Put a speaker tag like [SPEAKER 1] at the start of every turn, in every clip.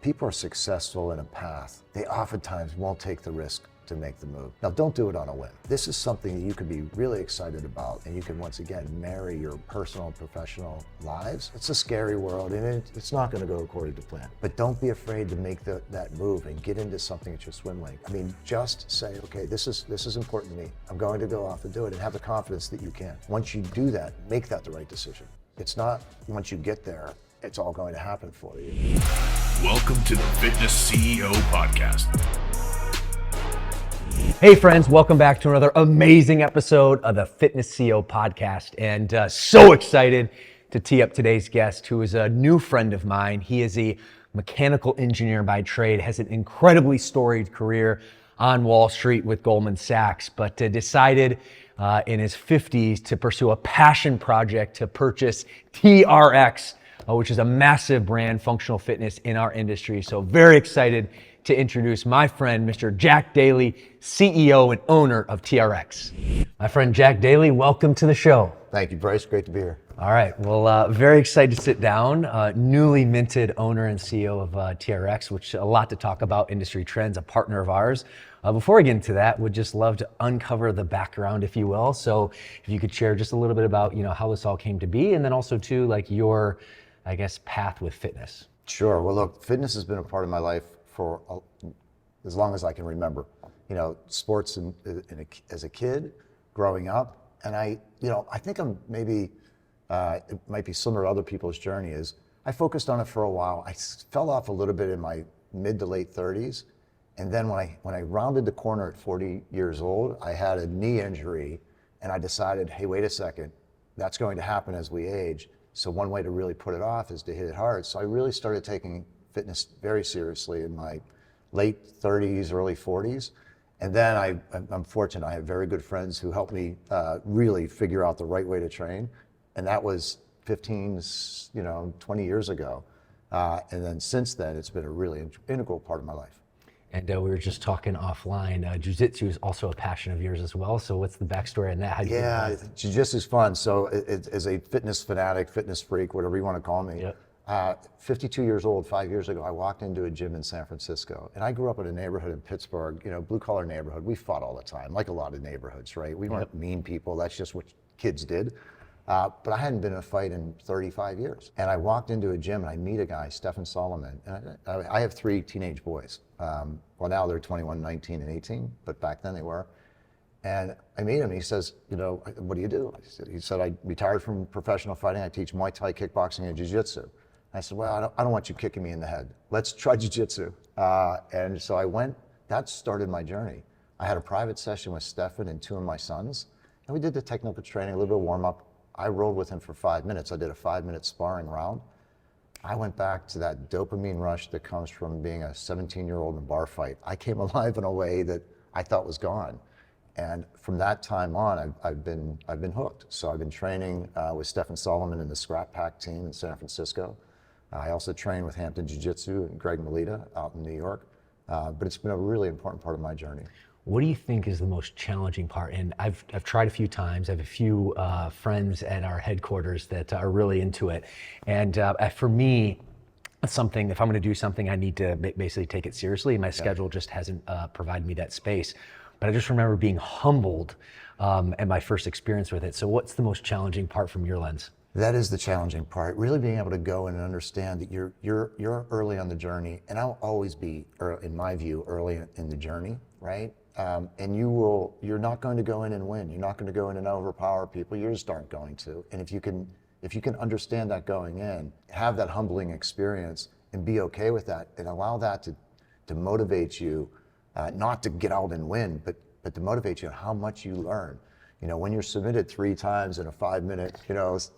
[SPEAKER 1] people are successful in a path, they oftentimes won't take the risk to make the move. Now, don't do it on a whim. This is something that you could be really excited about, and you can once again marry your personal and professional lives. It's a scary world, and it's not going to go according to plan. But don't be afraid to make that move and get into something at your swim lane. I mean, just say, okay, this is important to me. I'm going to go off and do it, and have the confidence that you can. Once you do that, make that the right decision. It's not once you get there, it's all going to happen for you.
[SPEAKER 2] Welcome to the Fitness CEO Podcast.
[SPEAKER 3] Hey friends, welcome back to another amazing episode of the Fitness CEO Podcast. And so excited to tee up today's guest, who is a new friend of mine. He is a mechanical engineer by trade, has an incredibly storied career on Wall Street with Goldman Sachs, but decided in his 50s to pursue a passion project to purchase TRX, which is a massive brand, functional fitness in our industry. So very excited to introduce my friend, Mr. Jack Daly, CEO and owner of TRX. My friend Jack Daly, welcome to the show.
[SPEAKER 1] Thank you, Bryce. Great to be here.
[SPEAKER 3] All right, well, very excited to sit down. Newly minted owner and CEO of TRX, which a lot to talk about, industry trends, a partner of ours. Before I get into that, would just love to uncover the background, if you will. So if you could share just a little bit about, how this all came to be, and then also too, like your, I guess, path with fitness.
[SPEAKER 1] Sure. Well, look, fitness has been a part of my life for as long as I can remember. Sports as a kid, growing up, and I think I'm maybe, it might be similar to other people's journey, is I focused on it for a while. I fell off a little bit in my mid to late 30s. And then when I rounded the corner at 40 years old, I had a knee injury, and I decided, hey, wait a second, that's going to happen as we age. So one way to really put it off is to hit it hard. So I really started taking fitness very seriously in my late 30s, early 40s. And then I'm fortunate, I have very good friends who helped me really figure out the right way to train. And that was 15, 20 years ago. And then since then, it's been a really integral part of my life.
[SPEAKER 3] And we were just talking offline, jiu-jitsu is also a passion of yours as well. So what's the backstory on that?
[SPEAKER 1] Yeah, jiu-jitsu is fun. So as a fitness fanatic, fitness freak, whatever you want to call me,
[SPEAKER 3] yep.
[SPEAKER 1] 52 years old, 5 years ago, I walked into a gym in San Francisco. And I grew up in a neighborhood in Pittsburgh, blue collar neighborhood. We fought all the time, like a lot of neighborhoods, right? We weren't mean people. That's just what kids did. But I hadn't been in a fight in 35 years. And I walked into a gym and I meet a guy, Stefan Solomon. And I have 3 teenage boys. Well, now they're 21, 19, and 18, but back then they were. And I meet him, and he says, what do you do? He said, I retired from professional fighting. I teach Muay Thai, kickboxing, and jiu-jitsu. I said, well, I don't want you kicking me in the head. Let's try jiu-jitsu. And so I went, that started my journey. I had a private session with Stefan and 2 of my sons, and we did the technical training, a little bit of warm-up. I rolled with him for 5 minutes. I did a 5-minute sparring round. I went back to that dopamine rush that comes from being a 17-year-old in a bar fight. I came alive in a way that I thought was gone. And from that time on, I've been hooked. So I've been training with Stefan Solomon in the Scrap Pack team in San Francisco. I also train with Hampton Jiu-Jitsu and Greg Melita out in New York. But it's been a really important part of my journey.
[SPEAKER 3] What do you think is the most challenging part? And I've tried a few times. I have a few friends at our headquarters that are really into it. And for me, something, if I'm going to do something, I need to basically take it seriously. My schedule just hasn't provided me that space. But I just remember being humbled at my first experience with it. So what's the most challenging part from your lens?
[SPEAKER 1] That is the challenging part, really being able to go in and understand that you're early on the journey, and I'll always be, in my view, early in the journey, right? And you're not going to go in and win. You're not going to go in and overpower people. You just aren't going to. And if you can understand that going in, have that humbling experience, and be okay with that, and allow that to motivate you, not to get out and win, but to motivate you on how much you learn. When you're submitted 3 times in a 5-minute,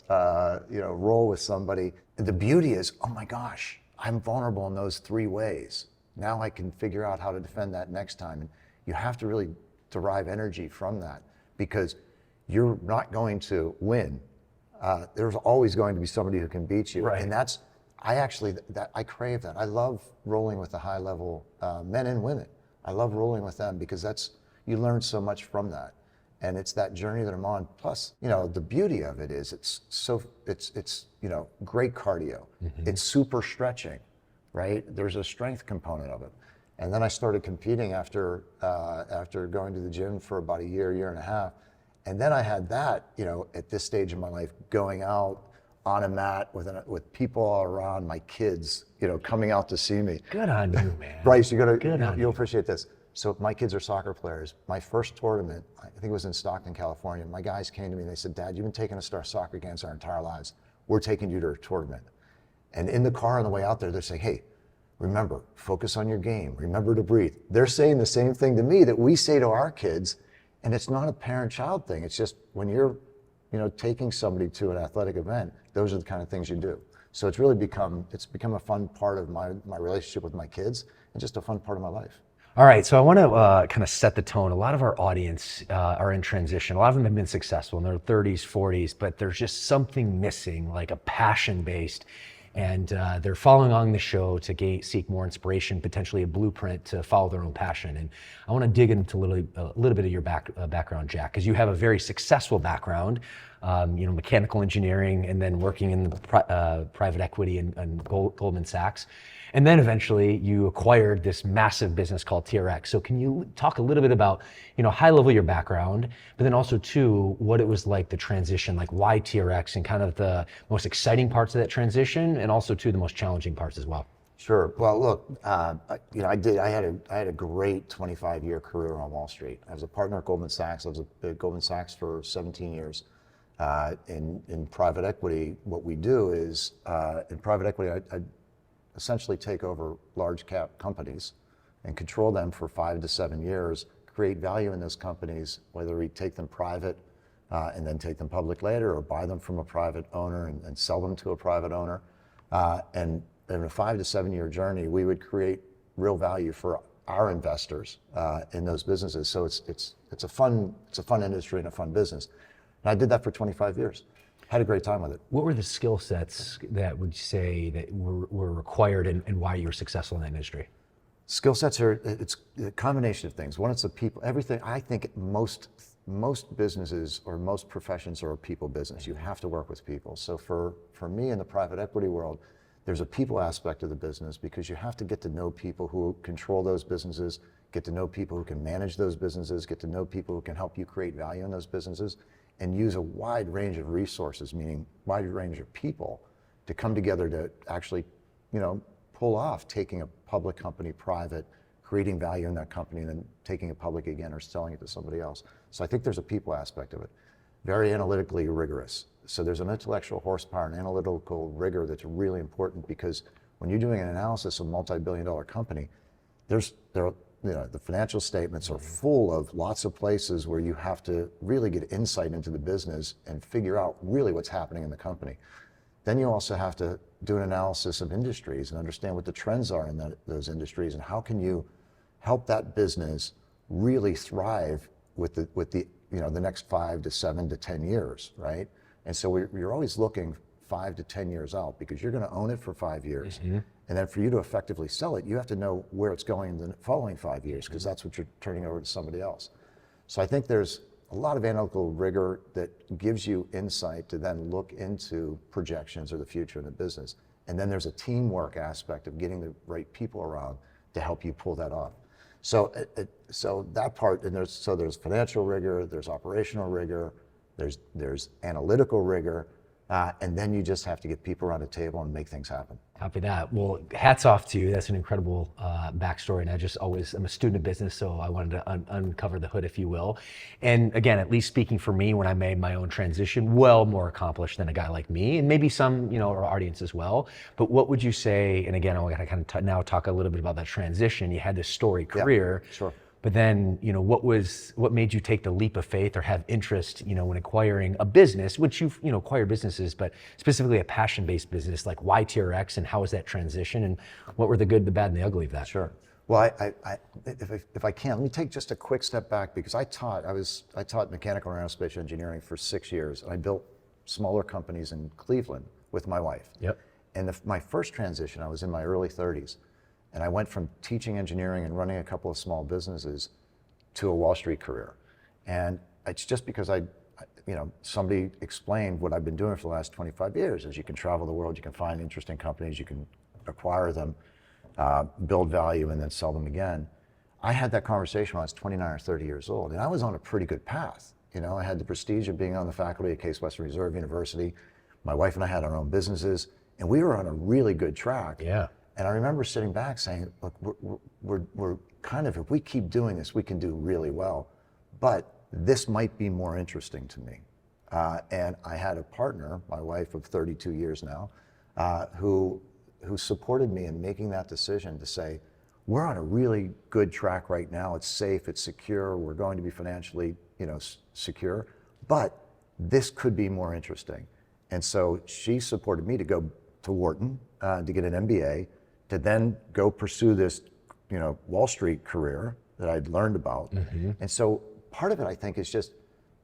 [SPEAKER 1] roll with somebody, the beauty is, oh my gosh, I'm vulnerable in those 3 ways. Now I can figure out how to defend that next time. And you have to really derive energy from that, because you're not going to win. There's always going to be somebody who can beat you.
[SPEAKER 3] Right.
[SPEAKER 1] And I crave that. I love rolling with the high level men and women. I love rolling with them because you learn so much from that. And it's that journey that I'm on. Plus, the beauty of it is it's great cardio. Mm-hmm. It's super stretching. right? There's a strength component of it. And then I started competing after going to the gym for about a year and a half. And then I had that, at this stage in my life, going out on a mat with people all around, my kids, coming out to see me.
[SPEAKER 3] Good on you, man.
[SPEAKER 1] Bryce, you'll appreciate this. So my kids are soccer players. My first tournament, I think it was in Stockton, California. My guys came to me and they said, "Dad, you've been taking us to our soccer games our entire lives. We're taking you to a tournament." And in the car on the way out there, they're saying, "Hey, remember, focus on your game. Remember to breathe." They're saying the same thing to me that we say to our kids, and it's not a parent-child thing. It's just when you're, taking somebody to an athletic event, those are the kind of things you do. So it's really become a fun part of my relationship with my kids and just a fun part of my life.
[SPEAKER 3] All right, so I want to kind of set the tone. A lot of our audience are in transition. A lot of them have been successful in their 30s, 40s, but there's just something missing, like a passion-based. And they're following on the show to seek more inspiration, potentially a blueprint to follow their own passion. And I want to dig into a little bit of your background, Jack, because you have a very successful background, mechanical engineering, and then working in the private equity and Goldman Sachs. And then eventually you acquired this massive business called TRX. So can you talk a little bit about, high level your background, but then also too, what it was like the transition, like why TRX and kind of the most exciting parts of that transition, and also too the most challenging parts as well.
[SPEAKER 1] Sure. Well, look, I had a great 25-year career on Wall Street. I was a partner at Goldman Sachs. I was at Goldman Sachs for 17 years. In private equity, what we do is, in private equity, I essentially take over large cap companies and control them for 5 to 7 years, create value in those companies, whether we take them private and then take them public later, or buy them from a private owner and sell them to a private owner. And in a 5 to 7 year journey, we would create real value for our investors in those businesses. So it's a fun industry and a fun business. And I did that for 25 years. Had a great time with it.
[SPEAKER 3] What were the skill sets that would you say that were required and why you were successful in that industry?
[SPEAKER 1] Skill sets it's a combination of things. One, it's the people, everything. I think most businesses or most professions are a people business. You have to work with people. So for me in the private equity world, there's a people aspect of the business because you have to get to know people who control those businesses, get to know people who can manage those businesses, get to know people who can help you create value in those businesses, and use a wide range of resources, meaning wide range of people, to come together to actually, pull off taking a public company private, creating value in that company, and then taking it public again or selling it to somebody else. So I think there's a people aspect of it. Very analytically rigorous. So there's an intellectual horsepower and analytical rigor that's really important because when you're doing an analysis of a multi-billion-dollar company, the financial statements are full of lots of places where you have to really get insight into the business and figure out really what's happening in the company. Then you also have to do an analysis of industries and understand what the trends are in those industries and how can you help that business really thrive with the next 5 to 7 to 10 years, right? And so you're always looking 5 to 10 years out because you're going to own it for 5 years. Mm-hmm. And then for you to effectively sell it, you have to know where it's going in the following 5 years because that's what you're turning over to somebody else. So I think there's a lot of analytical rigor that gives you insight to then look into projections or the future of the business. And then there's a teamwork aspect of getting the right people around to help you pull that off. So that part, and there's financial rigor, there's operational rigor, there's analytical rigor, and then you just have to get people around the table and make things happen.
[SPEAKER 3] Copy that. Well, hats off to you. That's an incredible backstory. And I'm a student of business, so I wanted to uncover the hood, if you will. And again, at least speaking for me, when I made my own transition, well more accomplished than a guy like me, and maybe some, our audience as well. But what would you say, and again, I want to kind of now talk a little bit about that transition. You had this storied career.
[SPEAKER 1] Yeah, sure.
[SPEAKER 3] But then, what made you take the leap of faith or have interest, when acquiring a business, which you've, acquired businesses, but specifically a passion-based business, like why TRX and how was that transition and what were the good, the bad, and the ugly of that?
[SPEAKER 1] Sure. Well, if I can, let me take just a quick step back because I taught mechanical and aerospace engineering for 6 years, and I built smaller companies in Cleveland with my wife.
[SPEAKER 3] Yep.
[SPEAKER 1] And my first transition, I was in my early 30s. And I went from teaching engineering and running a couple of small businesses to a Wall Street career. And it's just because somebody explained what I've been doing for the last 25 years. As you can travel the world, you can find interesting companies, you can acquire them. build value, and then sell them again. I had that conversation when I was 29 or 30 years old, and I was on a pretty good path. You know, I had the prestige of being on the faculty at Case Western Reserve University. My wife and I had our own businesses, and we were on a really good track.
[SPEAKER 3] Yeah.
[SPEAKER 1] And I remember sitting back saying, look, we're kind of, if we keep doing this, we can do really well. But this might be more interesting to me. And I had a partner, my wife of 32 years now, who supported me in making that decision to say, we're on a really good track right now. It's safe, it's secure, we're going to be financially, secure, but this could be more interesting. And so she supported me to go to Wharton to get an MBA, to then go pursue this, Wall Street career that I'd learned about. And so part of it, I think, is just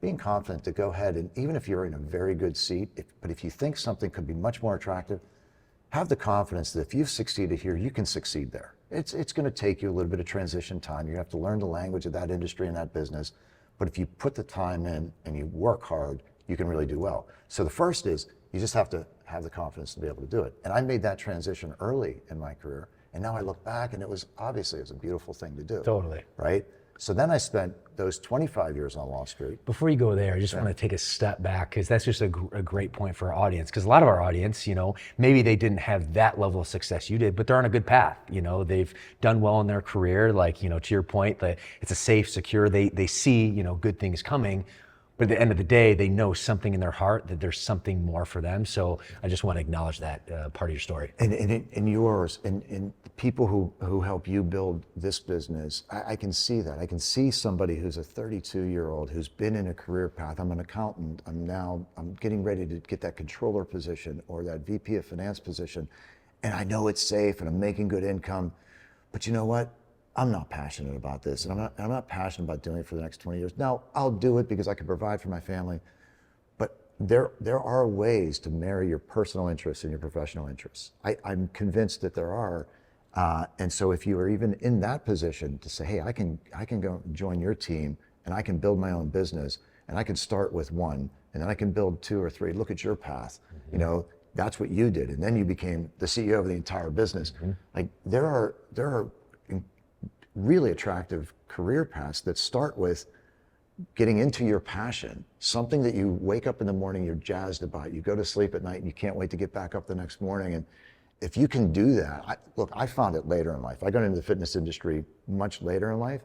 [SPEAKER 1] being confident to go ahead, and even if you're in a very good seat, but if you think something could be much more attractive, have the confidence that if you've succeeded here, you can succeed there. It's going to take you a little bit of transition time. You have to learn the language of that industry and that business. But if you put the time in and you work hard, you can really do well. So the first is you just have to have the confidence to be able to do it. And I made that transition early in my career. And now I look back and it was a beautiful thing to do.
[SPEAKER 3] Totally.
[SPEAKER 1] Right? So then I spent those 25 years on Wall Street.
[SPEAKER 3] Before you go there, I just want to take a step back, because that's just a great point for our audience. Because a lot of our audience, maybe they didn't have that level of success you did, but they're on a good path. They've done well in their career. Like, to your point, that it's a safe, secure, they see, good things coming. But at the end of the day, they know something in their heart that there's something more for them. So I just want to acknowledge that part of your story.
[SPEAKER 1] And yours, and people who help you build this business, I can see that. I can see somebody who's a 32-year-old who's been in a career path. I'm an accountant. I'm getting ready to get that controller position or that VP of finance position. And I know it's safe and I'm making good income. But you know what? I'm not passionate about this, and I'm not passionate about doing it for the next 20 years. Now, I'll do it because I can provide for my family, but there are ways to marry your personal interests and your professional interests. I'm convinced that there are, and so if you are even in that position to say, hey, I can go join your team, and I can build my own business, and I can start with one, and then I can build two or three. Look at your path. That's what you did, and then you became the CEO of the entire business. Like there are really attractive career paths that start with getting into your passion, something that you wake up in the morning, you're jazzed about, you go to sleep at night and you can't wait to get back up the next morning. And if you can do that, I found it later in life. I got into the fitness industry much later in life,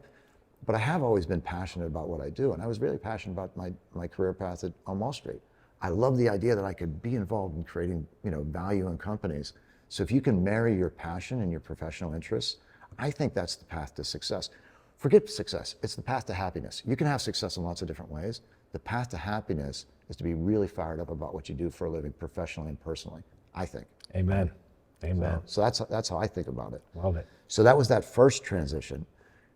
[SPEAKER 1] but I have always been passionate about what I do. And I was really passionate about my career path on Wall Street. I love the idea that I could be involved in creating, value in companies. So if you can marry your passion and your professional interests, I think that's the path to success. Forget success, it's the path to happiness. You can have success in lots of different ways. The path to happiness is to be really fired up about what you do for a living, professionally and personally, I think.
[SPEAKER 3] Amen. Amen.
[SPEAKER 1] So that's how I think about it.
[SPEAKER 3] Love it.
[SPEAKER 1] So that was that first transition.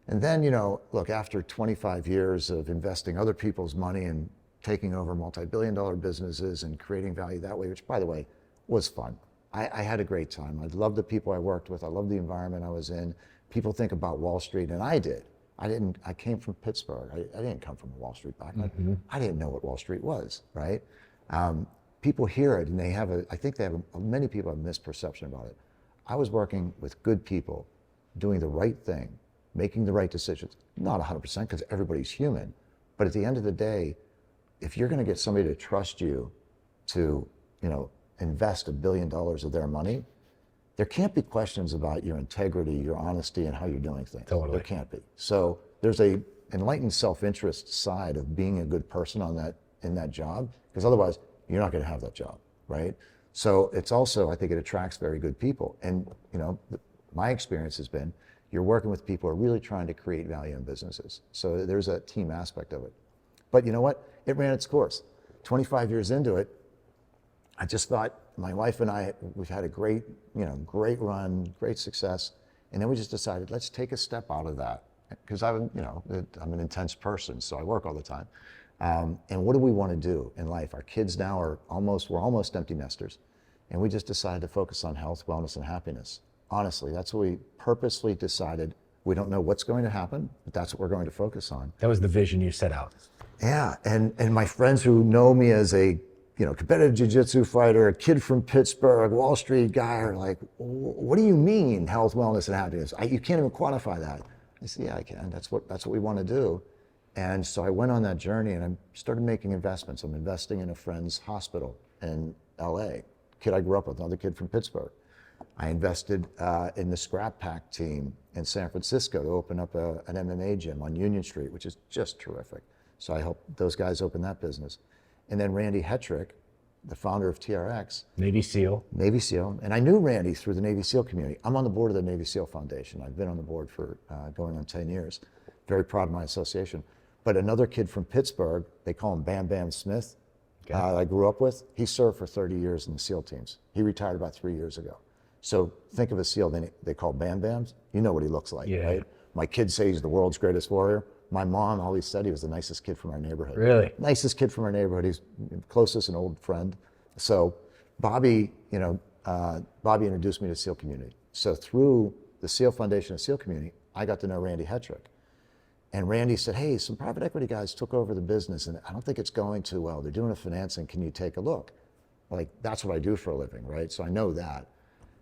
[SPEAKER 1] And then, look, after 25 years of investing other people's money and taking over multi-billion-dollar businesses and creating value that way, which by the way, was fun. I had a great time. I loved the people I worked with. I loved the environment I was in. People think about Wall Street, and I did. I came from Pittsburgh. I didn't come from a Wall Street background. I didn't know what Wall Street was, right? People hear it, and many people have a misperception about it. I was working with good people, doing the right thing, making the right decisions. Not 100%, because everybody's human. But at the end of the day, if you're going to get somebody to trust you to, invest $1 billion of their money, there can't be questions about your integrity, your honesty, and how you're doing things.
[SPEAKER 3] Totally.
[SPEAKER 1] There can't be. So there's a enlightened self-interest side of being a good person in that job, because otherwise you're not going to have that job, right? So it's also, I think it attracts very good people. And my experience has been, you're working with people who are really trying to create value in businesses. So there's a team aspect of it. But you know what? It ran its course. 25 years into it, I just thought, my wife and I, we've had a great run, great success. And then we just decided, let's take a step out of that. Because I'm an intense person, so I work all the time. And what do we want to do in life? Our kids now we're almost empty nesters. And we just decided to focus on health, wellness, and happiness. Honestly, that's what we purposely decided. We don't know what's going to happen, but that's what we're going to focus on.
[SPEAKER 3] That was the vision you set out.
[SPEAKER 1] Yeah, and my friends who know me as a competitive jiu-jitsu fighter, a kid from Pittsburgh, Wall Street guy are like, what do you mean health, wellness, and happiness? You can't even quantify that. I said, yeah, I can. That's what we want to do. And so I went on that journey and I started making investments. I'm investing in a friend's hospital in LA, kid I grew up with, another kid from Pittsburgh. I invested in the Scrap Pack team in San Francisco to open up an MMA gym on Union Street, which is just terrific. So I helped those guys open that business. And then Randy Hetrick, the founder of TRX.
[SPEAKER 3] Navy SEAL.
[SPEAKER 1] Navy SEAL. And I knew Randy through the Navy SEAL community. I'm on the board of the Navy SEAL Foundation. I've been on the board for going on 10 years. Very proud of my association. But another kid from Pittsburgh, they call him Bam Bam Smith, I grew up with, he served for 30 years in the SEAL teams. He retired about 3 years ago. So think of a SEAL they call Bam Bams. You know what he looks like, right? My kids say he's the world's greatest warrior. My mom always said he was the nicest kid from our neighborhood.
[SPEAKER 3] Really?
[SPEAKER 1] Nicest kid from our neighborhood. He's closest and old friend. So Bobby, Bobby introduced me to the SEAL community. So through the SEAL Foundation and SEAL community, I got to know Randy Hetrick. And Randy said, hey, some private equity guys took over the business and I don't think it's going too well. They're doing a financing. Can you take a look? Like, that's what I do for a living, right? So I know that.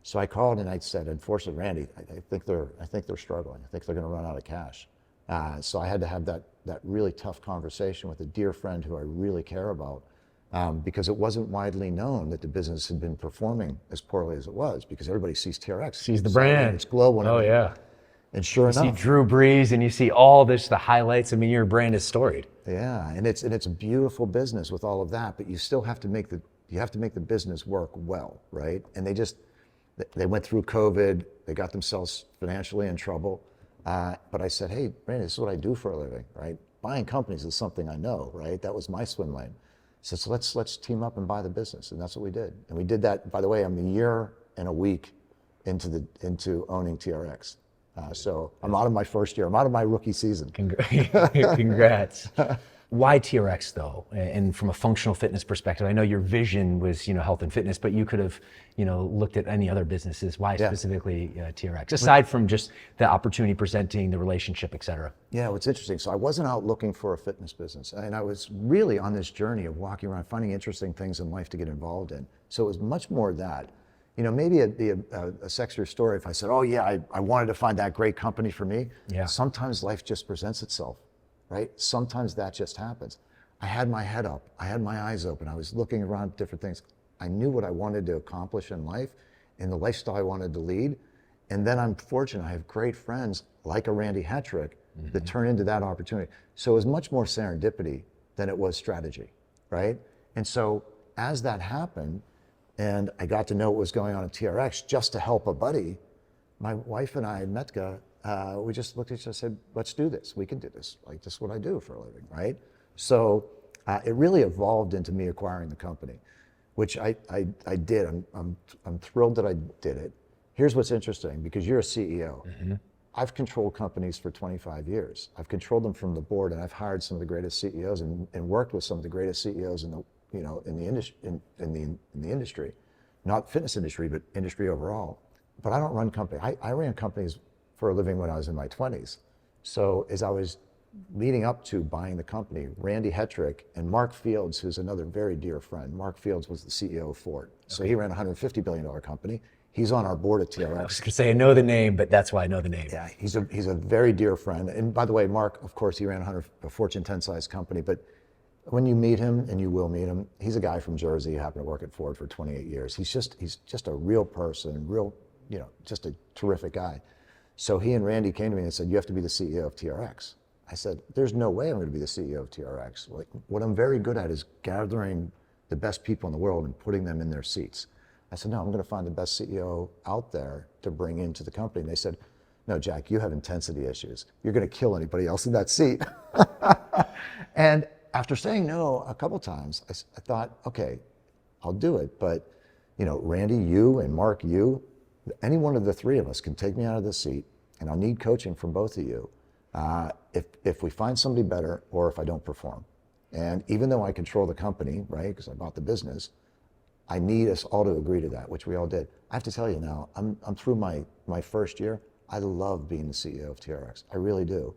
[SPEAKER 1] So I called and I said, unfortunately, Randy, I think they're struggling. I think they're going to run out of cash. So I had to have that really tough conversation with a dear friend who I really care about, because it wasn't widely known that the business had been performing as poorly as it was, because everybody sees TRX.
[SPEAKER 3] Sees the brand.
[SPEAKER 1] It's global.
[SPEAKER 3] Oh, yeah.
[SPEAKER 1] And sure enough.
[SPEAKER 3] You see Drew Brees and you see all this, the highlights. I mean, your brand is storied.
[SPEAKER 1] Yeah, and it's a beautiful business with all of that, but you still have to make the business work well, right? And they went through COVID, they got themselves financially in trouble. But I said, hey, Randy, this is what I do for a living, right? Buying companies is something I know, right? That was my swim lane. So let's team up and buy the business, and that's what we did. And we did that. By the way, I'm a year and a week into owning TRX. So I'm out of my first year. I'm out of my rookie season.
[SPEAKER 3] Congrats. Why TRX though? And from a functional fitness perspective, I know your vision was, health and fitness, but you could have, looked at any other businesses. Why specifically TRX? Aside from just the opportunity presenting, the relationship, et cetera.
[SPEAKER 1] Yeah, what's interesting. So I wasn't out looking for a fitness business, and I was really on this journey of walking around, finding interesting things in life to get involved in. So it was much more that. Maybe it'd be a sexier story if I said, oh yeah, I wanted to find that great company for me. Yeah. Sometimes life just presents itself, right? Sometimes that just happens. I had my head up, I had my eyes open, I was looking around at different things. I knew what I wanted to accomplish in life and the lifestyle I wanted to lead. And then I'm fortunate, I have great friends like a Randy Hetrick that turn into that opportunity. So it was much more serendipity than it was strategy, right? And so as that happened, and I got to know what was going on at TRX just to help a buddy, my wife and I, Metka, we just looked at each other and said, let's do this. We can do this. Like, this is what I do for a living, right? So it really evolved into me acquiring the company, which I did. I'm thrilled that I did it. Here's what's interesting, because you're a CEO. I've controlled companies for 25 years. I've controlled them from the board, and I've hired some of the greatest CEOs and worked with some of the greatest CEOs in the industry, not fitness industry, but industry overall. But I don't run companies. I ran companies for a living when I was in my 20s. So as I was leading up to buying the company, Randy Hetrick and Mark Fields, who's another very dear friend. Mark Fields was the CEO of Ford. So he ran a $150 billion company. He's on our board at TRX.
[SPEAKER 3] I was gonna say, I know the name, but that's why I know the name.
[SPEAKER 1] Yeah, he's a very dear friend. And by the way, Mark, of course, he ran a Fortune 10 size company, but when you meet him, and you will meet him, he's a guy from Jersey who happened to work at Ford for 28 years. He's just a real person, just a terrific guy. So he and Randy came to me and said, you have to be the CEO of TRX. I said, there's no way I'm going to be the CEO of TRX. Like, what I'm very good at is gathering the best people in the world and putting them in their seats. I said, no, I'm going to find the best CEO out there to bring into the company. And they said, no, Jack, you have intensity issues. You're going to kill anybody else in that seat. And after saying no a couple times, I thought, okay, I'll do it. But, Randy, you and Mark, any one of the three of us can take me out of the seat, and I'll need coaching from both of you if we find somebody better or if I don't perform. And even though I control the company, right, because I bought the business, I need us all to agree to that, which we all did. I have to tell you now, I'm through my first year. I love being the CEO of TRX. I really do.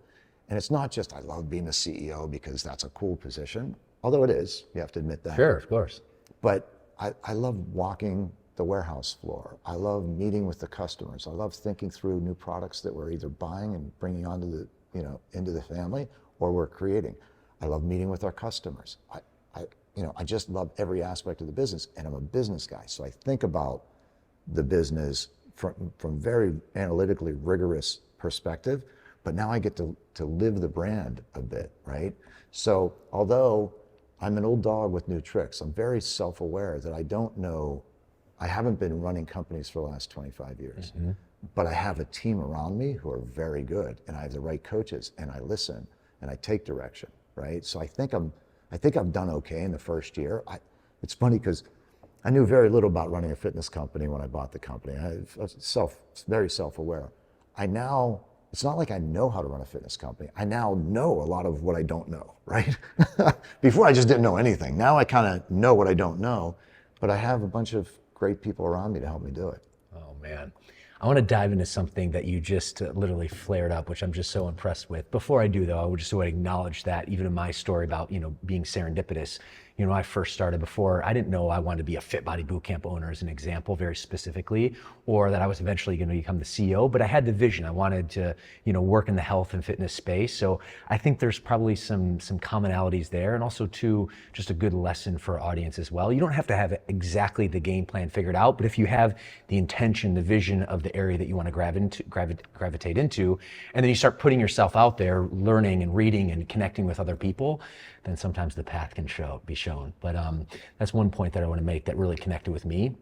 [SPEAKER 1] And it's not just I love being the CEO because that's a cool position, although it is, you have to admit that.
[SPEAKER 3] Sure, of course.
[SPEAKER 1] But I love walking the warehouse floor. I love meeting with the customers. I love thinking through new products that we're either buying and bringing onto the, into the family, or we're creating. I love meeting with our customers. I just love every aspect of the business, and I'm a business guy. So I think about the business from very analytically rigorous perspective, but now I get to live the brand a bit, right? So although I'm an old dog with new tricks, I'm very self-aware that I haven't been running companies for the last 25 years, but I have a team around me who are very good, and I have the right coaches, and I listen, and I take direction, right? So I think I've done okay in the first year. It's funny because I knew very little about running a fitness company when I bought the company. I was very self-aware. It's not like I know how to run a fitness company. I now know a lot of what I don't know, right? Before I just didn't know anything. Now I kind of know what I don't know, but I have a bunch of great people around me to help me do it.
[SPEAKER 3] Oh man. I want to dive into something that you just literally flared up, which I'm just so impressed with. Before I do though, I would just want to acknowledge that even in my story about, being serendipitous, I first started before, I didn't know I wanted to be a Fit Body Bootcamp owner as an example, very specifically, or that I was eventually going to become the CEO, but I had the vision. I wanted to, work in the health and fitness space. So I think there's probably some commonalities there, and also too, just a good lesson for our audience as well. You don't have to have exactly the game plan figured out, but if you have the intention, the vision of the area that you want to gravitate into, and then you start putting yourself out there, learning and reading and connecting with other people, then sometimes the path can be shown. But that's one point that I want to make that really connected with me.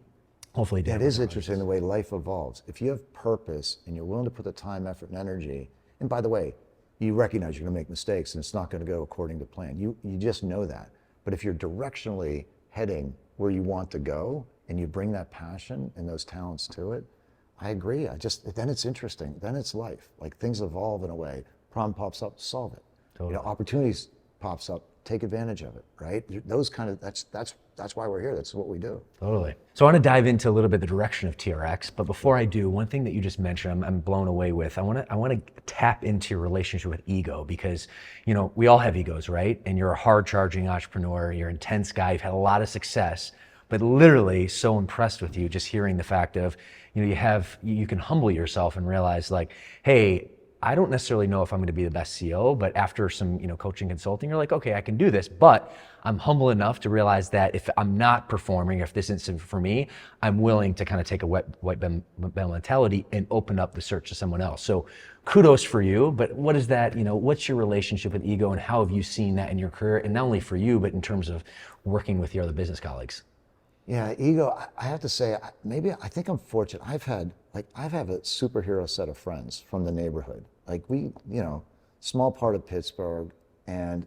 [SPEAKER 3] Hopefully,
[SPEAKER 1] it is interesting the way life evolves. If you have purpose and you're willing to put the time, effort, and energy, and by the way, you recognize you're going to make mistakes and it's not going to go according to plan. You just know that. But if you're directionally heading where you want to go and you bring that passion and those talents to it, I agree. Then it's interesting. Then it's life. Like things evolve in a way. Problem pops up, solve it. Totally. Opportunities pops up, take advantage of it, right? That's why we're here. That's what we do.
[SPEAKER 3] Totally. So I want to dive into a little bit the direction of TRX, but before I do, one thing that you just mentioned, I'm blown away with. I want to tap into your relationship with ego, because we all have egos, right? And you're a hard-charging entrepreneur. You're an intense guy. You've had a lot of success, but literally so impressed with you just hearing the fact of you can humble yourself and realize like, hey, I don't necessarily know if I'm going to be the best CEO, but after some, coaching, consulting, you're like, okay, I can do this, but I'm humble enough to realize that if I'm not performing, if this isn't for me, I'm willing to kind of take a white belt mentality and open up the search to someone else. So kudos for you, but what is that, what's your relationship with ego and how have you seen that in your career? And not only for you, but in terms of working with your other business colleagues?
[SPEAKER 1] Yeah, ego, I have to say, I think I'm fortunate. I have a superhero set of friends from the neighborhood. Like small part of Pittsburgh. And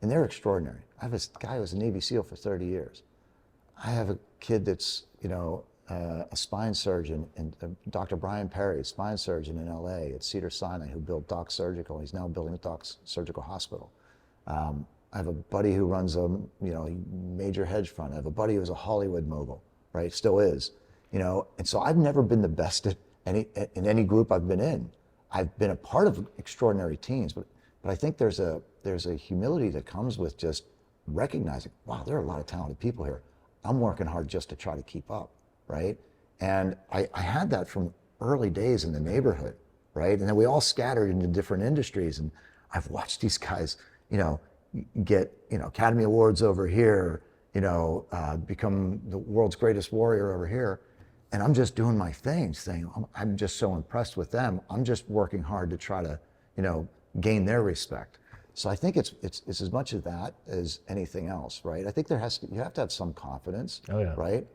[SPEAKER 1] they're extraordinary. I have this guy who was a Navy SEAL for 30 years. I have a kid that's, a spine surgeon, and Dr. Brian Perry, a spine surgeon in LA at Cedars-Sinai, who built Doc Surgical. He's now building a Doc Surgical Hospital. I have a buddy who runs a major hedge fund. I have a buddy who's a Hollywood mogul, right? Still is, and so I've never been the best in any group I've been in. I've been a part of extraordinary teams, but I think there's a humility that comes with just recognizing, wow, there are a lot of talented people here. I'm working hard just to try to keep up, right? And I had that from early days in the neighborhood, right? And then we all scattered into different industries, and I've watched these guys, get Academy Awards over here, become the world's greatest warrior over here, and I'm just doing my thing, saying I'm just so impressed with them. I'm just working hard to try to gain their respect. So I think it's as much of that as anything else, right? I think you have to have some confidence, right?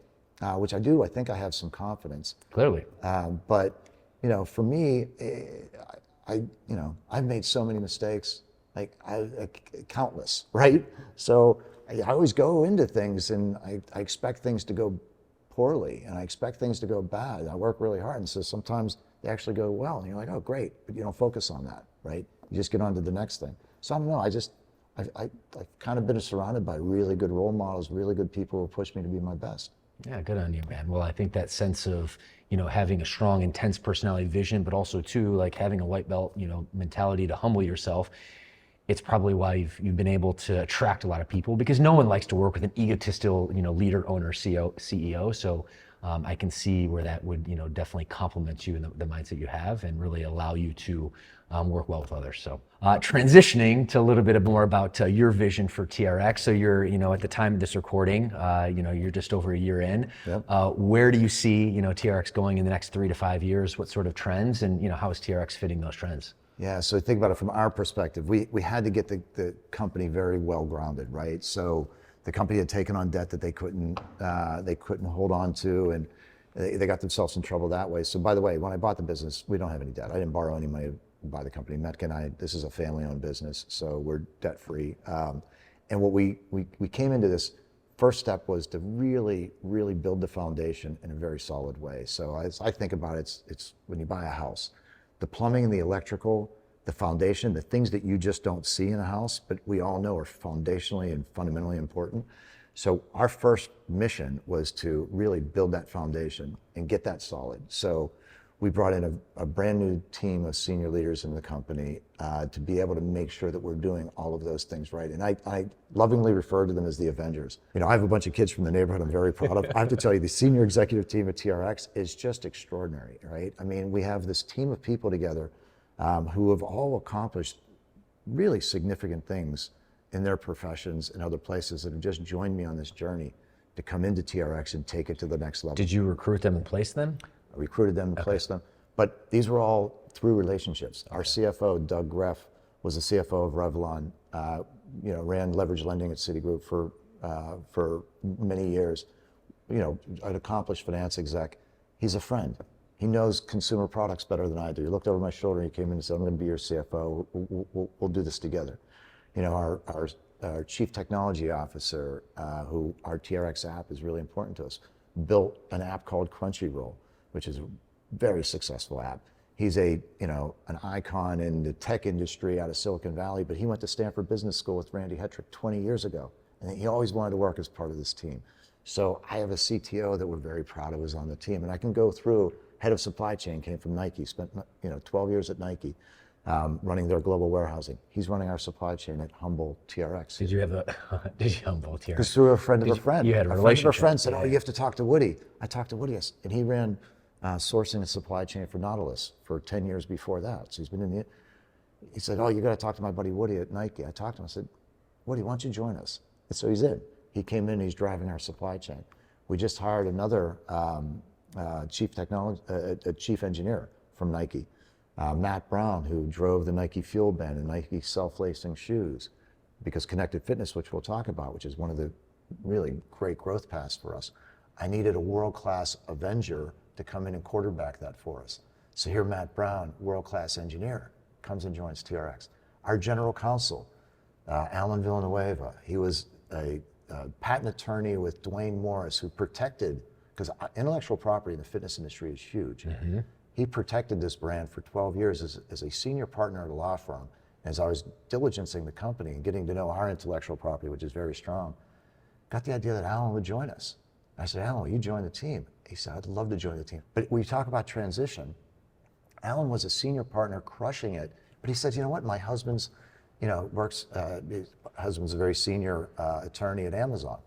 [SPEAKER 1] Which I do. I think I have some confidence.
[SPEAKER 3] Clearly.
[SPEAKER 1] But for me, I've made so many mistakes. Countless, right? So I always go into things and I expect things to go poorly and I expect things to go bad. I work really hard, and so sometimes they actually go well and you're like, oh great, but you don't focus on that, right? You just get on to the next thing. So I don't know, I've kind of been surrounded by really good role models, really good people who push me to be my best.
[SPEAKER 3] Yeah, good on you, man. Well, I think that sense of, having a strong, intense personality vision, but also too, like having a white belt, mentality to humble yourself, it's probably why you've been able to attract a lot of people, because no one likes to work with an egotistical, leader, owner, CEO. So I can see where that would, definitely complement you and the mindset you have, and really allow you to work well with others. So transitioning to a little bit more about your vision for TRX. So you're, at the time of this recording, you're just over a year in.
[SPEAKER 1] Yep.
[SPEAKER 3] Where do you see, TRX going in the next 3 to 5 years? What sort of trends, and how is TRX fitting those trends?
[SPEAKER 1] Yeah, so think about it from our perspective. We had to get the company very well grounded, right? So the company had taken on debt that they couldn't hold on to, and they got themselves in trouble that way. So by the way, when I bought the business, we don't have any debt. I didn't borrow any money to buy the company. Metka and I, this is a family-owned business, so we're debt-free. And what we came into this, first step was to really, really build the foundation in a very solid way. So as I think about it, it's when you buy a house, the plumbing and the electrical, the foundation, the things that you just don't see in a house, but we all know are foundationally and fundamentally important. So our first mission was to really build that foundation and get that solid. So we brought in a brand new team of senior leaders in the company to be able to make sure that we're doing all of those things right. And I lovingly refer to them as the Avengers. I have a bunch of kids from the neighborhood I'm very proud of. I have to tell you, the senior executive team at TRX is just extraordinary, right? I mean, we have this team of people together who have all accomplished really significant things in their professions and other places, that have just joined me on this journey to come into TRX and take it to the next level.
[SPEAKER 3] Did you recruit them and place them?
[SPEAKER 1] I recruited them and placed them, but these were all through relationships. Our CFO, Doug Greff, was the CFO of Revlon, ran leverage lending at Citigroup for many years, an accomplished finance exec. He's a friend. He knows consumer products better than I do. He looked over my shoulder and he came in and said, I'm going to be your CFO. We'll do this together. Our chief technology officer, who our TRX app is really important to us, built an app called Crunchyroll, which is a very successful app. He's an icon in the tech industry out of Silicon Valley, but he went to Stanford Business School with Randy Hetrick 20 years ago, and he always wanted to work as part of this team. So I have a CTO that we're very proud of is on the team, and I can go through. Head of supply chain came from Nike, spent 12 years at Nike, running their global warehousing. He's running our supply chain at Humble TRX.
[SPEAKER 3] Did you Humble TRX?
[SPEAKER 1] Because through a friend of a friend.
[SPEAKER 3] You had a
[SPEAKER 1] friend
[SPEAKER 3] relationship.
[SPEAKER 1] of a friend said, oh, you have to talk to Woody. I talked to Woody, and he ran sourcing and supply chain for Nautilus for 10 years before that. So he's been he said, oh, you got to talk to my buddy Woody at Nike. I talked to him, I said, Woody, why don't you join us? And so he's in. He came in, he's driving our supply chain. We just hired another chief engineer from Nike, Matt Brown, who drove the Nike Fuel Band and Nike self-lacing shoes, because connected fitness, which we'll talk about, which is one of the really great growth paths for us. I needed a world-class Avenger to come in and quarterback that for us. So here, Matt Brown, world-class engineer, comes and joins TRX. Our general counsel, Alan Villanueva, he was a patent attorney with Dwayne Morris, who protected, because intellectual property in the fitness industry is huge. Mm-hmm. He protected this brand for 12 years as a senior partner at a law firm. As I was diligencing the company and getting to know our intellectual property, which is very strong, got the idea that Alan would join us. I said, Alan, will you join the team? He said, I'd love to join the team. But when you talk about transition, Alan was a senior partner crushing it, but he said, you know what, my husband's, his husband's a very senior attorney at Amazon.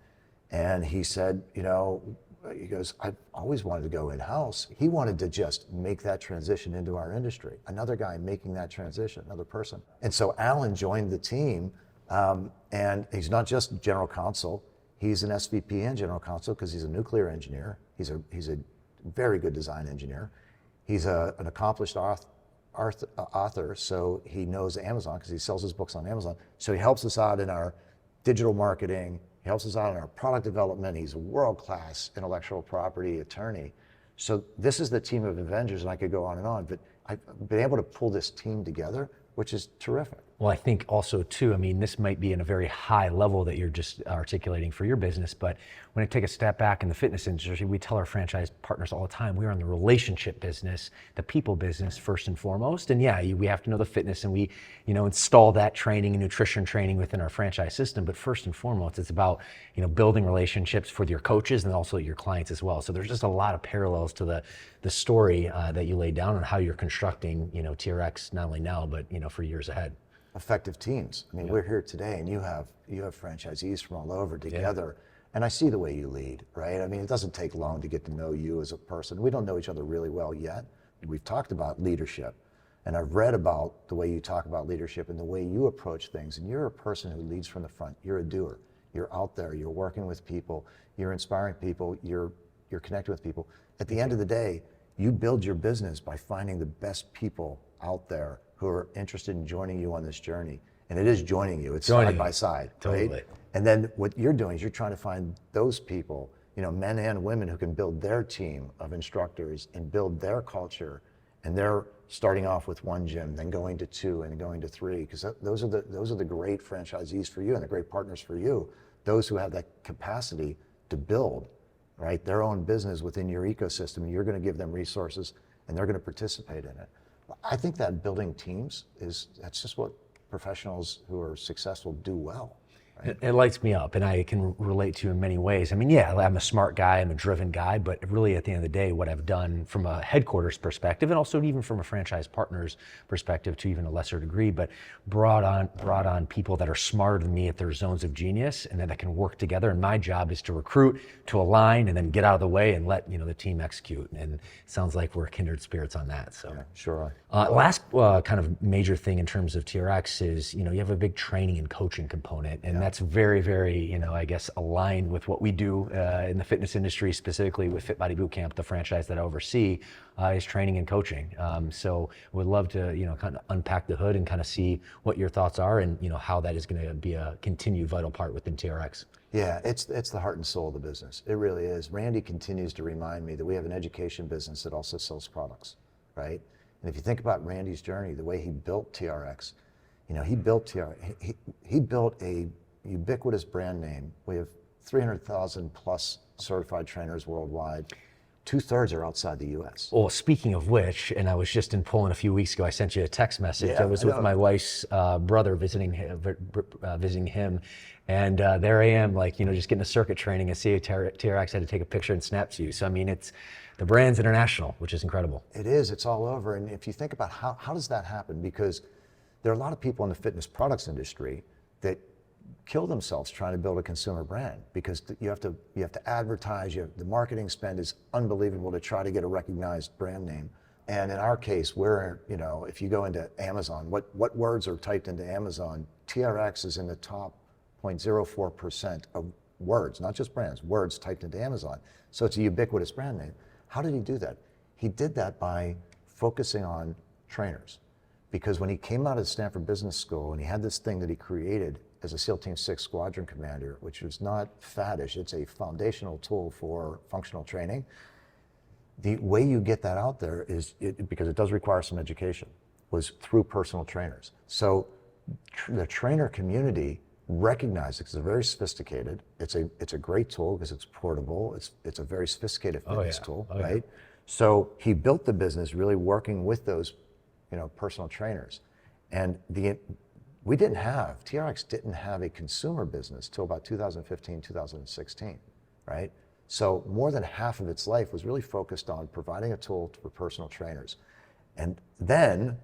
[SPEAKER 1] And he said, he goes, I've always wanted to go in-house. He wanted to just make that transition into our industry. Another guy making that transition, another person. And so Alan joined the team, and he's not just general counsel, he's an SVP and general counsel because he's a nuclear engineer. He's a very good design engineer. He's an accomplished author, so he knows Amazon because he sells his books on Amazon. So he helps us out in our digital marketing. He helps us out in our product development. He's a world-class intellectual property attorney. So this is the team of Avengers, and I could go on, but I've been able to pull this team together, which is terrific.
[SPEAKER 3] Well, I think also too, I mean, this might be in a very high level that you're just articulating for your business, but when I take a step back in the fitness industry, we tell our franchise partners all the time, we are in the relationship business, the people business first and foremost. And yeah, we have to know the fitness, and we, install that training and nutrition training within our franchise system. But first and foremost, it's about, building relationships with your coaches and also your clients as well. So there's just a lot of parallels to the story that you laid down on how you're constructing, TRX, not only now, but, for years ahead.
[SPEAKER 1] effective teams. I mean, we're here today, and you have franchisees from all over together, and I see the way you lead, right? I mean, it doesn't take long to get to know you as a person. We don't know each other really well yet. We've talked about leadership, and I've read about the way you talk about leadership and the way you approach things, and you're a person who leads from the front. You're a doer. You're out there, you're working with people, you're inspiring people, you're connecting with people. At the end of the day, you build your business by finding the best people out there who are interested in joining you on this journey. And it is joining you, it's side by side,
[SPEAKER 3] Totally.
[SPEAKER 1] right? And then what you're doing is you're trying to find those people, men and women who can build their team of instructors and build their culture. And they're starting off with one gym, then going to 2 and going to 3, because those are the great franchisees for you and the great partners for you. Those who have that capacity to build, right, their own business within your ecosystem. You're going to give them resources, and they're going to participate in it. I think that building teams that's just what professionals who are successful do well. Right?
[SPEAKER 3] It lights me up, and I can relate to you in many ways. I mean, yeah, I'm a smart guy, I'm a driven guy, but really at the end of the day, what I've done from a headquarters perspective, and also even from a franchise partner's perspective to even a lesser degree, but brought on people that are smarter than me at their zones of genius, and that can work together. And my job is to recruit, to align, and then get out of the way and let the team execute. And it sounds like we're kindred spirits on that. So
[SPEAKER 1] yeah, sure.
[SPEAKER 3] Last kind of major thing in terms of TRX is you have a big training and coaching component, and that's very, very, I guess, aligned with what we do in the fitness industry, specifically with Fit Body Bootcamp, the franchise that I oversee, is training and coaching. So would love to, kind of unpack the hood and kind of see what your thoughts are and, how that is going to be a continued vital part within TRX.
[SPEAKER 1] Yeah, it's the heart and soul of the business. It really is. Randy continues to remind me that we have an education business that also sells products, right? And if you think about Randy's journey, the way he built TRX, he built TRX, he built a ubiquitous brand name. We have 300,000 plus certified trainers worldwide. 2/3 are outside the US.
[SPEAKER 3] Well, speaking of which, and I was just in Poland a few weeks ago, I sent you a text message.
[SPEAKER 1] Yeah,
[SPEAKER 3] I was with my wife's brother visiting him, and there I am, just getting a circuit training. I see a TRX, had to take a picture and snap to you. So I mean, the brand's international, which is incredible.
[SPEAKER 1] It is, it's all over. And if you think about how does that happen? Because there are a lot of people in the fitness products industry that kill themselves trying to build a consumer brand, because you have to advertise. The marketing spend is unbelievable to try to get a recognized brand name. And in our case, if you go into Amazon, what words are typed into Amazon? TRX is in the top 0.04% of words, not just brands, words typed into Amazon. So it's a ubiquitous brand name. How did he do that? He did that by focusing on trainers. Because when he came out of Stanford Business School and he had this thing that he created as a SEAL Team 6 Squadron Commander, which was not faddish, it's a foundational tool for functional training. The way you get that out there is, because it does require some education, was through personal trainers. So the trainer community recognized it because they're very sophisticated. It's a great tool because it's portable. It's a very sophisticated fitness tool, right? Yeah. So he built the business really working with those personal trainers. And TRX didn't have a consumer business till about 2015, 2016, right? So more than half of its life was really focused on providing a tool for personal trainers. And then